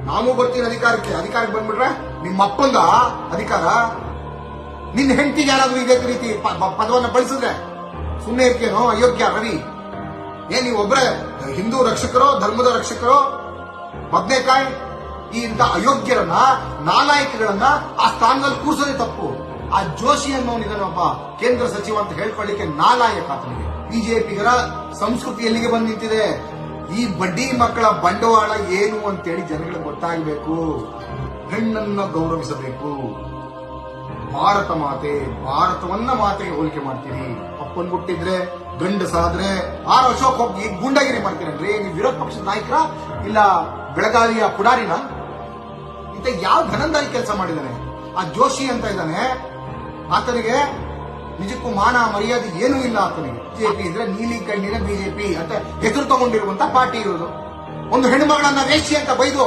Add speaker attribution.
Speaker 1: ನಾನು ಬರ್ತೀನಿ ಅಧಿಕಾರಕ್ಕೆ ಬಂದ್ಬಿಟ್ರೆ ನಿಮ್ಮ ಅಪ್ಪಂದ ಅಧಿಕಾರ. ನಿನ್ನ ಹೆಂಡತಿಗೆ ಯಾರಾದ್ರೂ ಇದೇ ರೀತಿ ಪದವನ್ನ ಬಳಸಿದ್ರೆ ಸುಮ್ಮನೆ ಇರ್ಕೇನೋ? ಅಯೋಗ್ಯ ರವಿ, ನೀವು ಒಬ್ಬರೇ ಹಿಂದೂ ರಕ್ಷಕರೋ ಧರ್ಮದ ರಕ್ಷಕರೋ? ಬದನೆಕಾಯಿ ಈ ಇಂಥ ಅಯೋಗ್ಯರನ್ನ ನಾಲಾಯಕಗಳನ್ನ ಆ ಸ್ಥಾನದಲ್ಲಿ ಕೂರಿಸೋದೇ ತಪ್ಪು. ಆ ಜೋಶಿ ಅನ್ನೋನಿದನೊಬ್ಬ ಕೇಂದ್ರ ಸಚಿವ ಅಂತ ಹೇಳ್ಕೊಳ್ಳಿಕ್ಕೆ ನಾಲಾಯಕ ಆತನಿಗೆ. ಬಿಜೆಪಿಗರ ಸಂಸ್ಕೃತಿ ಎಲ್ಲಿಗೆ ಬಂದು ನಿಂತಿದೆ? ಈ ಬಡ್ಡಿ ಮಕ್ಕಳ ಬಂಡವಾಳ ಏನು ಅಂತೇಳಿ ಜನಗಳಿಗೆ ಗೊತ್ತಾಗಬೇಕು. ಹೆಣ್ಣನ್ನ ಗೌರವಿಸಬೇಕು. ಭಾರತವನ್ನ ಮಾತೆಗೆ ಹೋಲಿಕೆ ಮಾಡ್ತೀರಿ. ಅಪ್ಪನ್ ಹುಟ್ಟಿದ್ರೆ ಗಂಡಸಾದ್ರೆ ಆರ್ ಅಶೋಕ್ ಹೋಗಿ ಗುಂಡಾಗಿರಿ ಮಾಡ್ತೀರನ್ರಿ? ನೀವು ವಿರೋಧ ಪಕ್ಷದ ನಾಯಕರ ಇಲ್ಲ ಬೆಳಗಾವಿಯ ಪುಡಾರಿನ? ಇಂತ ಯಾವ ಘನಂದಾರಿ ಕೆಲಸ ಮಾಡಿದಾನೆ ಆ ಜೋಶಿ ಅಂತ ಇದ್ದಾನೆ. ಆತನಿಗೆ ನಿಜಕ್ಕೂ ಮಾನ ಮರ್ಯಾದೆ ಏನೂ ಇಲ್ಲ. ಆತನಿಗೆ ಬಿಜೆಪಿ ಇದ್ರೆ ನೀಲಿ ಕಣ್ಣಿನ ಬಿಜೆಪಿ ಅಂತ ಹೆಸರು ತಗೊಂಡಿರುವಂತ ಪಾರ್ಟಿ ಇರೋದು. ಒಂದು ಹೆಣ್ಣುಮಗಳನ್ನ ವೇಶ್ಯೆ ಅಂತ ಬೈದು